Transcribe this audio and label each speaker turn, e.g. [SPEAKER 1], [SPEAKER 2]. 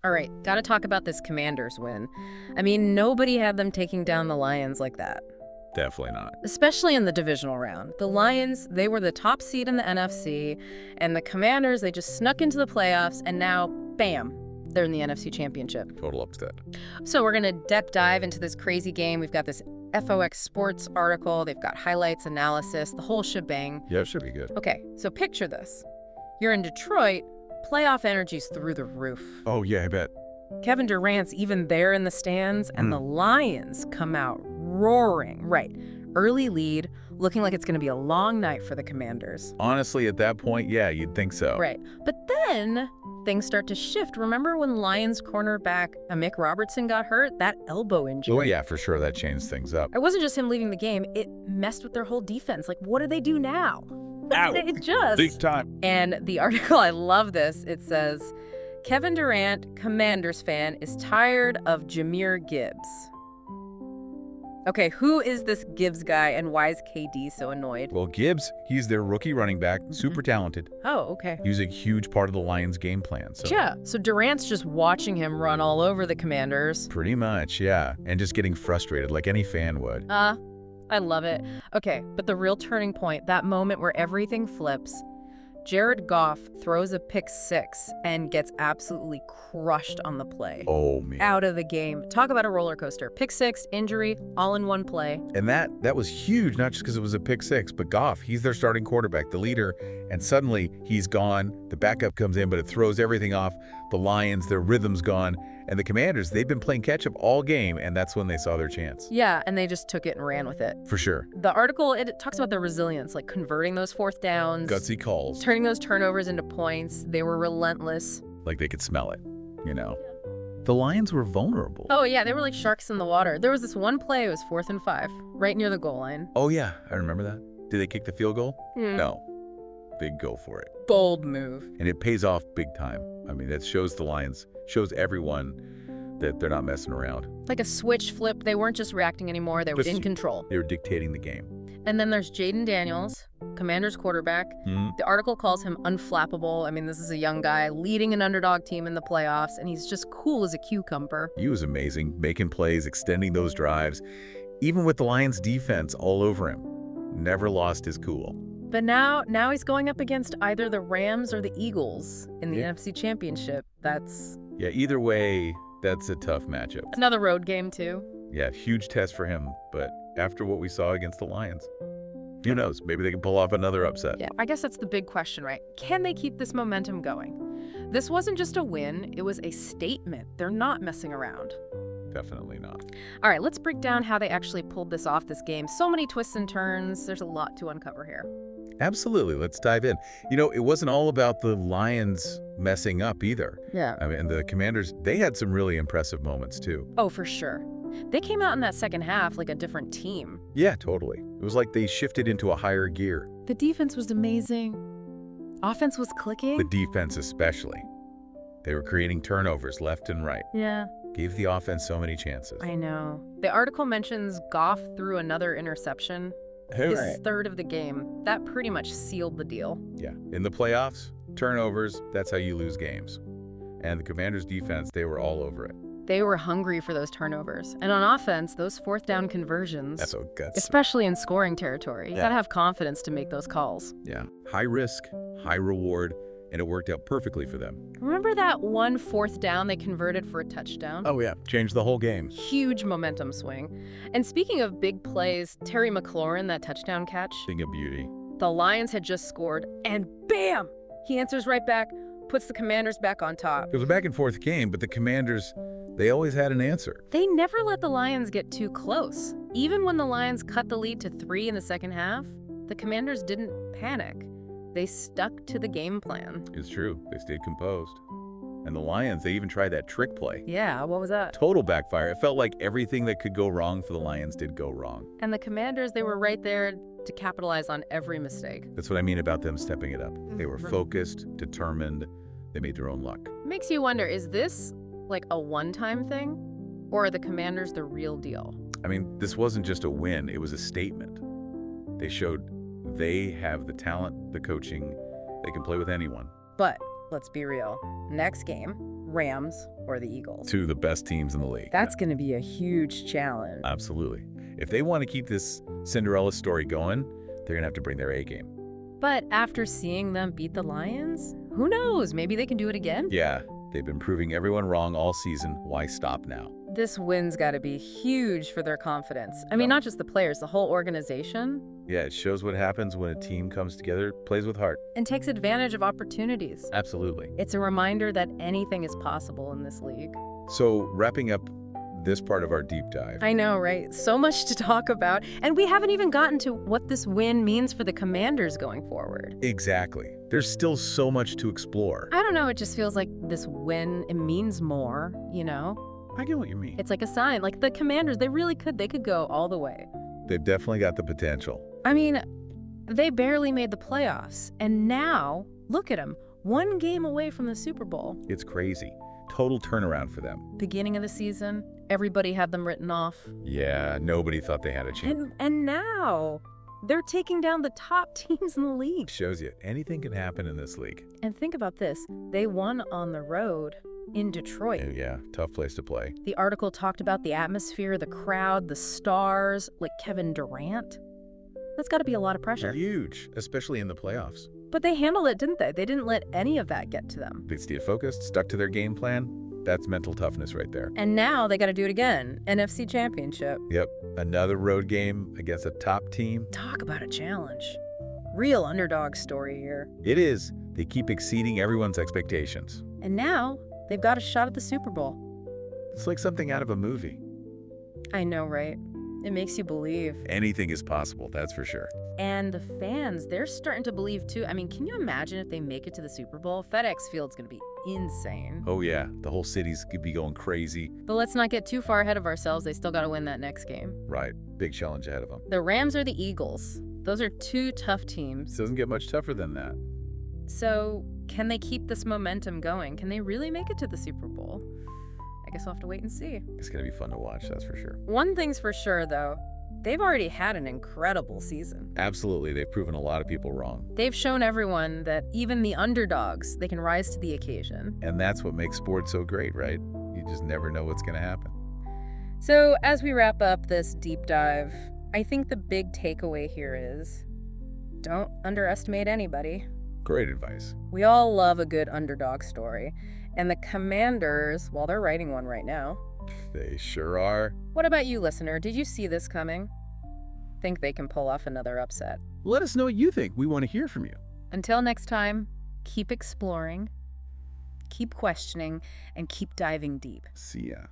[SPEAKER 1] All right, gotta talk about this Commanders win. I mean, nobody had them taking down the Lions like that.
[SPEAKER 2] Definitely not.
[SPEAKER 1] Especially in the divisional round. The Lions, they were the top seed in the NFC, and the Commanders, they just snuck into the playoffs, and now, bam, they're in the NFC Championship.
[SPEAKER 2] Total upset.
[SPEAKER 1] So we're going to dive into this crazy game. We've got this FOX Sports article. They've got highlights, analysis, the whole shebang.
[SPEAKER 2] Yeah, it should be good.
[SPEAKER 1] Okay, so picture this. You're in Detroit, playoff energy's through the roof.
[SPEAKER 2] Oh, yeah, I bet.
[SPEAKER 1] Kevin Durant's even there in the stands, and the Lions come out roaring. Right. Early lead, looking like it's going to be a long night for the Commanders.
[SPEAKER 2] Honestly, at that point, yeah, you'd think so.
[SPEAKER 1] Right. But then things start to shift. Remember when Lions cornerback Amik Robertson got hurt? That elbow injury.
[SPEAKER 2] Oh, yeah, for sure. That changed things up.
[SPEAKER 1] It wasn't just him leaving the game. It messed with their whole defense. Like, what do they do now?
[SPEAKER 2] Ow.
[SPEAKER 1] It just...
[SPEAKER 2] Big time.
[SPEAKER 1] And the article, I love this. It says, Kevin Durant, Commanders fan, is tired of Jahmyr Gibbs. Okay, who is this Gibbs guy and why is KD so annoyed?
[SPEAKER 2] Well, Gibbs, he's their rookie running back, super talented.
[SPEAKER 1] Oh, okay.
[SPEAKER 2] He was a huge part of the Lions' game plan. So.
[SPEAKER 1] Yeah, so Durant's just watching him run all over the Commanders.
[SPEAKER 2] Pretty much, yeah. And just getting frustrated like any fan would.
[SPEAKER 1] I love it. Okay, but the real turning point, that moment where everything flips, Jared Goff throws a pick six and gets absolutely crushed on the play.
[SPEAKER 2] Oh, man.
[SPEAKER 1] Out of the game. Talk about a roller coaster. Pick six, injury, all in one play.
[SPEAKER 2] And that was huge, not just because it was a pick six, but Goff, he's their starting quarterback, the leader, and suddenly he's gone. The backup comes in, but it throws everything off. The Lions, their rhythm's gone. And the Commanders, they've been playing catch-up all game, and that's when they saw their chance.
[SPEAKER 1] Yeah, and they just took it and ran with it.
[SPEAKER 2] For sure.
[SPEAKER 1] The article, it talks about their resilience, like converting those fourth downs.
[SPEAKER 2] Gutsy calls.
[SPEAKER 1] Turning those turnovers into points. They were relentless.
[SPEAKER 2] Like they could smell it, you know. The Lions were vulnerable.
[SPEAKER 1] Oh, yeah, they were like sharks in the water. There was this one play, it was 4th and 5, right near the goal line.
[SPEAKER 2] Oh, yeah, I remember that. Did they kick the field goal? No. Big go for it.
[SPEAKER 1] Bold move.
[SPEAKER 2] And it pays off big time. I mean, that shows the Lions, shows everyone that they're not messing around.
[SPEAKER 1] Like a switch flip. They weren't just reacting anymore. They were in control.
[SPEAKER 2] They were dictating the game.
[SPEAKER 1] And then there's Jayden Daniels, Commanders quarterback. The article calls him unflappable. I mean, this is a young guy leading an underdog team in the playoffs, and he's just cool as a cucumber.
[SPEAKER 2] He was amazing, making plays, extending those drives, even with the Lions' defense all over him. Never lost his cool.
[SPEAKER 1] But now he's going up against either the Rams or the Eagles in the NFC Championship.
[SPEAKER 2] Yeah, either way, that's a tough matchup.
[SPEAKER 1] Another road game, too.
[SPEAKER 2] Yeah, huge test for him, but after what we saw against the Lions, who knows? Maybe they can pull off another upset.
[SPEAKER 1] Yeah, I guess that's the big question, right? Can they keep this momentum going? This wasn't just a win, it was a statement. They're not messing around.
[SPEAKER 2] Definitely not.
[SPEAKER 1] All right, let's break down how they actually pulled this off, this game. So many twists and turns. There's a lot to uncover here.
[SPEAKER 2] Absolutely. Let's dive in. You know, it wasn't all about the Lions messing up either.
[SPEAKER 1] Yeah.
[SPEAKER 2] I mean, the Commanders, they had some really impressive moments too.
[SPEAKER 1] Oh, for sure. They came out in that second half like a different team.
[SPEAKER 2] Yeah, totally. It was like they shifted into a higher gear.
[SPEAKER 1] The defense was amazing. Offense was clicking.
[SPEAKER 2] The defense especially. They were creating turnovers left and right.
[SPEAKER 1] Yeah.
[SPEAKER 2] Gave the offense so many chances.
[SPEAKER 1] I know. The article mentions Goff threw another interception. His third of the game. That pretty much sealed the deal.
[SPEAKER 2] Yeah. In the playoffs, turnovers, that's how you lose games. And the Commanders' defense, they were all over it.
[SPEAKER 1] They were hungry for those turnovers. And on offense, those fourth down conversions,
[SPEAKER 2] that's what guts.
[SPEAKER 1] Especially in scoring territory, you gotta have confidence to make those calls.
[SPEAKER 2] Yeah. High risk, high reward, and it worked out perfectly for them.
[SPEAKER 1] Remember that one fourth down they converted for a touchdown?
[SPEAKER 2] Oh, yeah. Changed the whole game.
[SPEAKER 1] Huge momentum swing. And speaking of big plays, Terry McLaurin, that touchdown catch.
[SPEAKER 2] Thing of beauty.
[SPEAKER 1] The Lions had just scored, and bam! He answers right back, puts the Commanders back on top.
[SPEAKER 2] It was a back-and-forth game, but the Commanders, they always had an answer.
[SPEAKER 1] They never let the Lions get too close. Even when the Lions cut the lead to 3 in the second half, the Commanders didn't panic. They stuck to the game plan.
[SPEAKER 2] It's true. They stayed composed. And the Lions, they even tried that trick play.
[SPEAKER 1] Yeah, what was that?
[SPEAKER 2] Total backfire. It felt like everything that could go wrong for the Lions did go wrong.
[SPEAKER 1] And the Commanders, they were right there to capitalize on every mistake.
[SPEAKER 2] That's what I mean about them stepping it up. They were focused, determined. They made their own luck.
[SPEAKER 1] Makes you wonder, is this like a one-time thing? Or are the Commanders the real deal?
[SPEAKER 2] I mean, this wasn't just a win. It was a statement. They showed they have the talent, the coaching. They can play with anyone.
[SPEAKER 1] But let's be real. Next game, Rams or the Eagles.
[SPEAKER 2] Two of the best teams in the league.
[SPEAKER 1] That's going to be a huge challenge.
[SPEAKER 2] Absolutely. If they want to keep this Cinderella story going, they're going to have to bring their A game.
[SPEAKER 1] But after seeing them beat the Lions, who knows? Maybe they can do it again?
[SPEAKER 2] Yeah, they've been proving everyone wrong all season. Why stop now?
[SPEAKER 1] This win's got to be huge for their confidence. I mean, not just the players, the whole organization.
[SPEAKER 2] Yeah, it shows what happens when a team comes together, plays with heart.
[SPEAKER 1] And takes advantage of opportunities.
[SPEAKER 2] Absolutely.
[SPEAKER 1] It's a reminder that anything is possible in this league.
[SPEAKER 2] So, wrapping up this part of our deep dive.
[SPEAKER 1] I know, right? So much to talk about. And we haven't even gotten to what this win means for the Commanders going forward.
[SPEAKER 2] Exactly. There's still so much to explore.
[SPEAKER 1] I don't know, it just feels like this win, it means more, you know?
[SPEAKER 2] I get what you mean.
[SPEAKER 1] It's like a sign. Like the Commanders, they could go all the way.
[SPEAKER 2] They've definitely got the potential.
[SPEAKER 1] I mean, they barely made the playoffs. And now, look at them. One game away from the Super Bowl.
[SPEAKER 2] It's crazy. Total turnaround for them.
[SPEAKER 1] Beginning of the season, everybody had them written off.
[SPEAKER 2] Yeah, nobody thought they had a chance.
[SPEAKER 1] And now, they're taking down the top teams in the league.
[SPEAKER 2] Shows you, anything can happen in this league.
[SPEAKER 1] And think about this. They won on the road in Detroit.
[SPEAKER 2] Yeah, tough place to play.
[SPEAKER 1] The article talked about the atmosphere, the crowd, the stars, like Kevin Durant. That's got to be a lot of pressure.
[SPEAKER 2] Huge, especially in the playoffs.
[SPEAKER 1] But they handled it, didn't they? They didn't let any of that get to them.
[SPEAKER 2] They stayed focused, stuck to their game plan. That's mental toughness right there.
[SPEAKER 1] And now they got to do it again. NFC Championship.
[SPEAKER 2] Yep, another road game against a top team.
[SPEAKER 1] Talk about a challenge. Real underdog story here.
[SPEAKER 2] It is. They keep exceeding everyone's expectations.
[SPEAKER 1] And now they've got a shot at the Super Bowl.
[SPEAKER 2] It's like something out of a movie.
[SPEAKER 1] I know, right? It makes you believe.
[SPEAKER 2] Anything is possible, that's for sure.
[SPEAKER 1] And the fans, they're starting to believe too. I mean, can you imagine if they make it to the Super Bowl? FedEx Field's going to be insane.
[SPEAKER 2] Oh yeah, the whole city's could be going crazy.
[SPEAKER 1] But let's not get too far ahead of ourselves. They still got to win that next game.
[SPEAKER 2] Right, big challenge ahead of them.
[SPEAKER 1] The Rams or the Eagles. Those are two tough teams.
[SPEAKER 2] It doesn't get much tougher than that.
[SPEAKER 1] So can they keep this momentum going? Can they really make it to the Super Bowl? I guess I'll have to wait and see.
[SPEAKER 2] It's going to be fun to watch, that's for sure.
[SPEAKER 1] One thing's for sure, though. They've already had an incredible season.
[SPEAKER 2] Absolutely, they've proven a lot of people wrong.
[SPEAKER 1] They've shown everyone that even the underdogs, they can rise to the occasion.
[SPEAKER 2] And that's what makes sports so great, right? You just never know what's going to happen.
[SPEAKER 1] So as we wrap up this deep dive, I think the big takeaway here is don't underestimate anybody.
[SPEAKER 2] Great advice.
[SPEAKER 1] We all love a good underdog story. And the Commanders, well, they're writing one right now.
[SPEAKER 2] They sure are.
[SPEAKER 1] What about you, listener? Did you see this coming? Think they can pull off another upset?
[SPEAKER 2] Let us know what you think. We want to hear from you.
[SPEAKER 1] Until next time, keep exploring, keep questioning, and keep diving deep.
[SPEAKER 2] See ya.